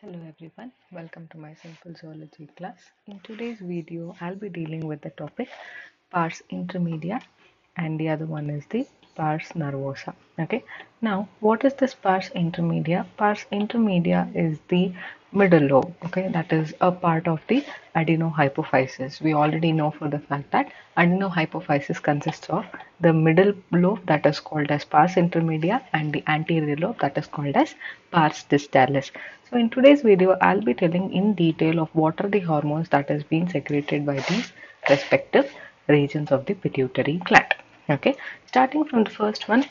Hello everyone, welcome to my simple zoology class. In today's video, I'll be dealing with the topic pars intermedia and the other one is the pars nervosa. Okay, now what is this pars intermedia? Pars intermedia is the middle lobe. Okay, that is a part of the adenohypophysis. We already know for the fact that adenohypophysis consists of the middle lobe that is called as pars intermedia and the anterior lobe that is called as pars distalis. So in today's video, I'll be telling in detail of what are the hormones that is being secreted by these respective regions of the pituitary gland. Okay, starting from the first one,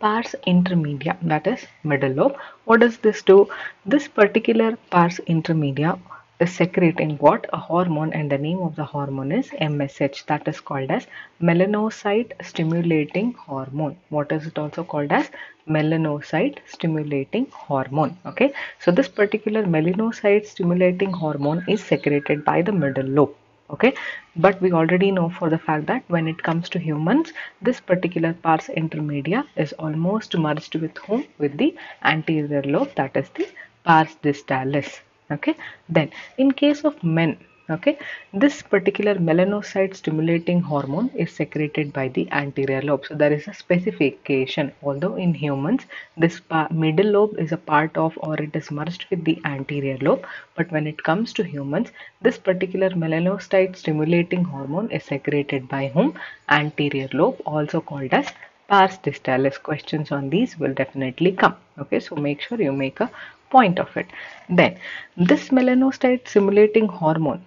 pars intermedia, that is middle lobe. What does this do? This particular pars intermedia is secreting what? A hormone, and the name of the hormone is MSH, that is called as melanocyte stimulating hormone. What is it also called as? Melanocyte stimulating hormone. Okay, so this particular melanocyte stimulating hormone is secreted by the middle lobe. Okay, but we already know for the fact that when it comes to humans, this particular pars intermedia is almost merged with whom? With the anterior lobe, that is the pars distalis. Okay, then in case of men, okay, this particular melanocyte stimulating hormone is secreted by the anterior lobe. So there is a specification. Although in humans this middle lobe is a part of, or it is merged with the anterior lobe, but when it comes to humans, this particular melanocyte stimulating hormone is secreted by whom? Anterior lobe, also called as pars distalis. Questions on these will definitely come. Okay, so make sure you make a point of it. Then this melanocyte stimulating hormone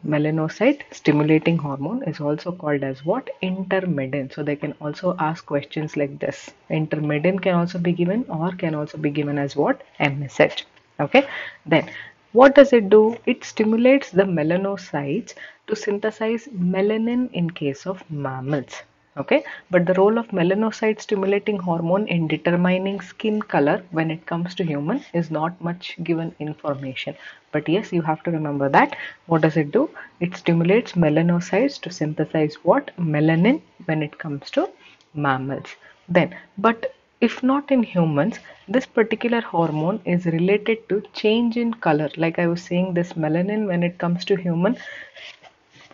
is also called as what? Intermedin. So they can also ask questions like this. Intermedin can also be given, or can also be given as what? MSH. Okay, then what does it do? It stimulates the melanocytes to synthesize melanin in case of mammals. Okay, but the role of melanocyte stimulating hormone in determining skin color when it comes to human is not much given information. But yes, you have to remember that. What does it do? It stimulates melanocytes to synthesize what? Melanin when it comes to mammals. Then, but if not in humans, this particular hormone is related to change in color. Like I was saying, this melanin when it comes to human,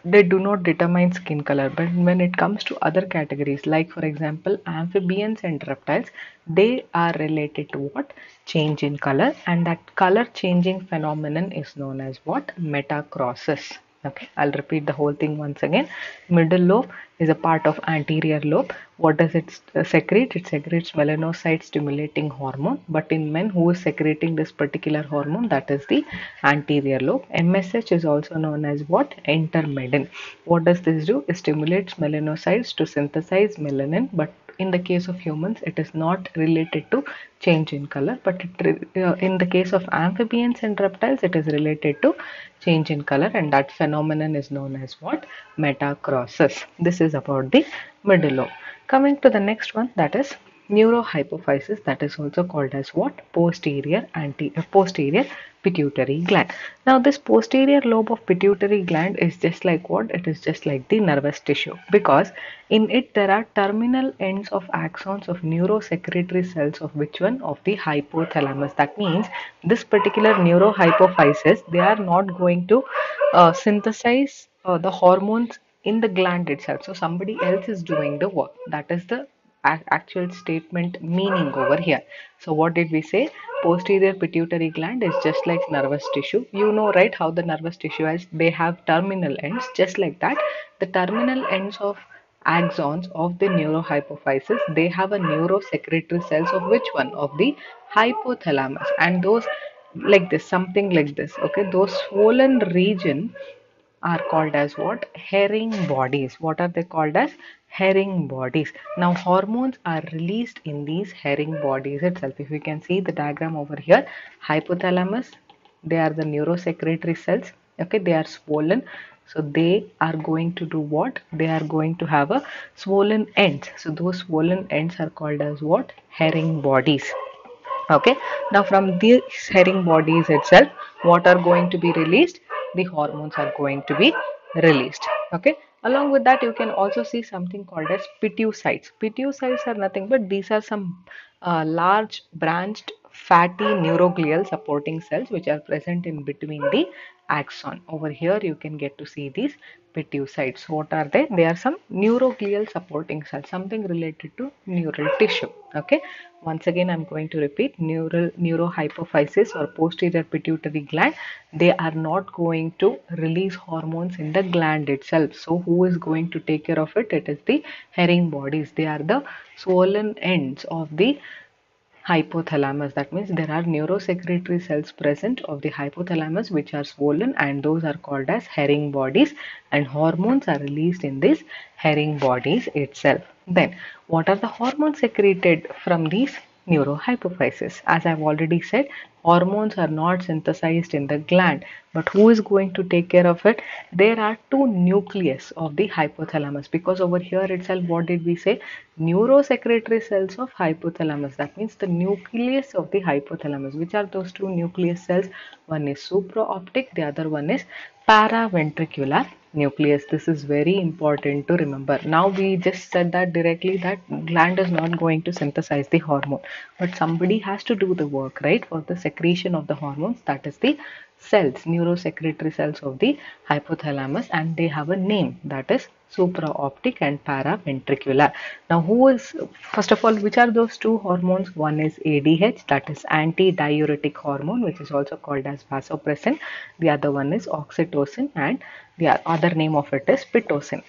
they do not determine skin color, but when it comes to other categories, like for example amphibians and reptiles, they are related to what? Change in color, and that color changing phenomenon is known as what? Metacrosis. Okay, I'll repeat the whole thing once again. Middle lobe is a part of anterior lobe. What does it secrete? It secretes melanocyte stimulating hormone, but in men, who is secreting this particular hormone? That is the anterior lobe. MSH is also known as what? Intermedin. What does this do? It stimulates melanocytes to synthesize melanin, but in the case of humans, it is not related to change in color, but in the case of amphibians and reptiles, it is related to change in color, and that phenomenon is known as what? Metacrosis. This is about the middle lobe. Coming to the next one, that is neurohypophysis, that is also called as what? Posterior pituitary gland. Now this posterior lobe of pituitary gland is just like what? It is just like the nervous tissue, because in it there are terminal ends of axons of neurosecretory cells of which one? Of the hypothalamus. That means this particular neurohypophysis, they are not going to synthesize the hormones in the gland itself. So somebody else is doing the work. That is the actual statement meaning over here. So what did we say? Posterior pituitary gland is just like nervous tissue. You know, right, how the nervous tissue has, they have terminal ends. Just like that, the terminal ends of axons of the neurohypophysis, they have a neurosecretory cells of which one? Of the hypothalamus. And those, like this, something like this, okay, those swollen region are called as what? Herring bodies. What are they called as? Herring bodies. Now hormones are released in these herring bodies itself. If you can see the diagram over here, hypothalamus, they are the neurosecretory cells. Okay, they are swollen, so they are going to do what? They are going to have a swollen ends. So those swollen ends are called as what? Herring bodies. Okay, now from these herring bodies itself, what are going to be released? The hormones are going to be released. Okay, along with that, you can also see something called as pituicytes. Pituicytes are nothing but these are some large branched fatty neuroglial supporting cells which are present in between the axon. Over here you can get to see these pituocytes. What are they? They are some neuroglial supporting cells, something related to neural tissue. Okay. Once again, I'm going to repeat: neurohypophysis or posterior pituitary gland. They are not going to release hormones in the gland itself. So who is going to take care of it? It is the herring bodies. They are the swollen ends of the hypothalamus. That means there are neurosecretory cells present of the hypothalamus which are swollen, and those are called as herring bodies, and hormones are released in these herring bodies itself. Then what are the hormones secreted from these neurohypophysis? As I've already said, hormones are not synthesized in the gland, but who is going to take care of it? There are two nucleus of the hypothalamus, because over here itself, what did we say? Neurosecretory cells of hypothalamus. That means the nucleus of the hypothalamus. Which are those two nucleus cells? One is supraoptic, the other one is paraventricular nucleus. This is very important to remember. Now we just said that directly, that gland is not going to synthesize the hormone, but somebody has to do the work, right, for the secretion of the hormones. That is the cells, neurosecretory cells of the hypothalamus, and they have a name, that is supraoptic and paraventricular. Now who is, first of all, which are those two hormones? One is ADH, that is anti-diuretic hormone, which is also called as vasopressin. The other one is oxytocin, and the other name of it is pitocin.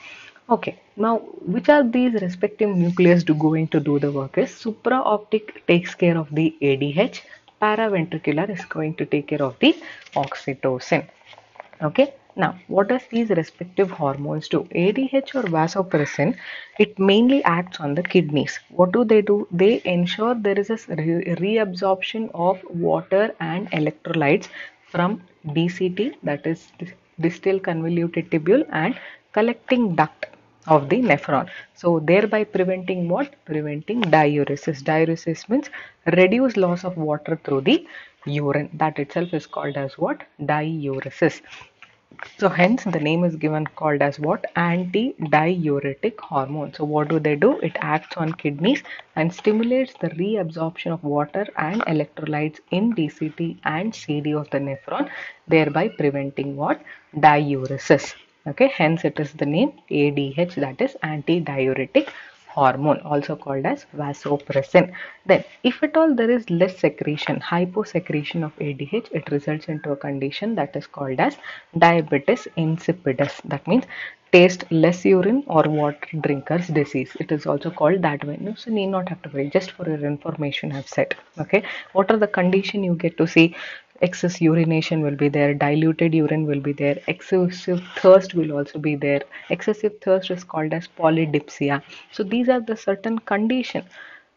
Okay, now which are these respective nucleus going to do the work? Is supraoptic takes care of the ADH, paraventricular is going to take care of the oxytocin. Okay, now what does these respective hormones do? ADH or vasopressin, it mainly acts on the kidneys. What do? They ensure there is a reabsorption of water and electrolytes from DCT, that is distal convoluted tubule, and collecting duct of the nephron. So thereby preventing what? Preventing diuresis. Diuresis means reduced loss of water through the urine. That itself is called as what? Diuresis. So hence the name is given, called as what? Anti-diuretic hormone. So what do? It acts on kidneys and stimulates the reabsorption of water and electrolytes in DCT and CD of the nephron, thereby preventing what? Diuresis. Okay, hence it is the name ADH, that is anti-diuretic hormone, also called as vasopressin. Then if at all there is less secretion, hyposecretion of ADH, it results into a condition that is called as diabetes insipidus. That means taste less urine or water drinkers disease. It is also called that way. No, so need not have to worry, just for your information I've said. Okay, what are the condition you get to see? Excess urination will be there, diluted urine will be there, excessive thirst will also be there. Excessive thirst is called as polydipsia. So these are the certain condition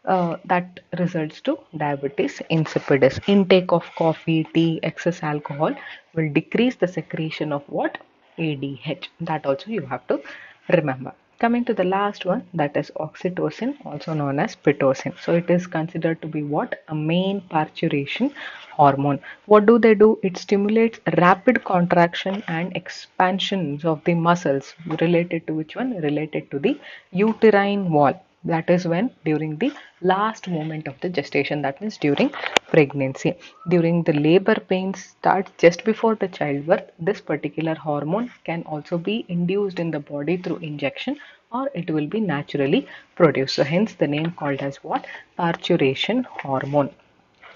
that results to diabetes insipidus. Intake of coffee, tea, excess alcohol will decrease the secretion of what? ADH. That also you have to remember. Coming to the last one, that is oxytocin, also known as pitocin. So it is considered to be what? A main parturition hormone. What do? It stimulates rapid contraction and expansions of the muscles. Related to which one? Related to the uterine wall. That is when? During the last moment of the gestation, that means during pregnancy. During the labor pains starts just before the childbirth, this particular hormone can also be induced in the body through injection, or it will be naturally produced. So hence the name called as what? Parturition hormone.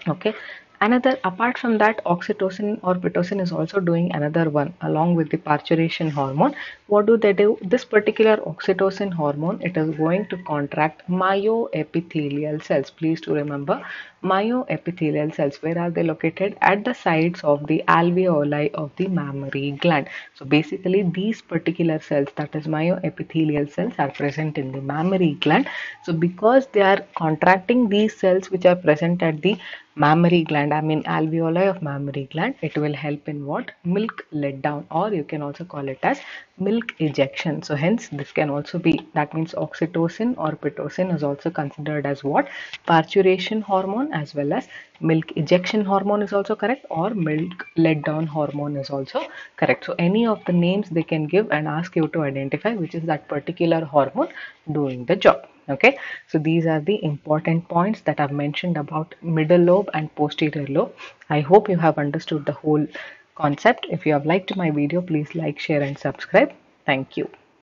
Okay, another, apart from that, oxytocin or pitocin is also doing another one along with the parturition hormone. What do? This particular oxytocin hormone, it is going to contract myoepithelial cells. Please to remember, myoepithelial cells, where are they located? At the sides of the alveoli of the mammary gland. So basically these particular cells, that is myoepithelial cells, are present in the mammary gland. So because they are contracting these cells which are present at the mammary gland, I mean alveoli of mammary gland, it will help in what? Milk let down, or you can also call it as milk ejection. So hence this can also be, that means oxytocin or pitocin is also considered as what? Parturition hormone, as well as milk ejection hormone is also correct, or milk let down hormone is also correct. So any of the names they can give and ask you to identify which is that particular hormone doing the job. Okay, so these are the important points that I've mentioned about middle lobe and posterior lobe. I hope you have understood the whole concept. If you have liked my video, please like, share, and subscribe. Thank you.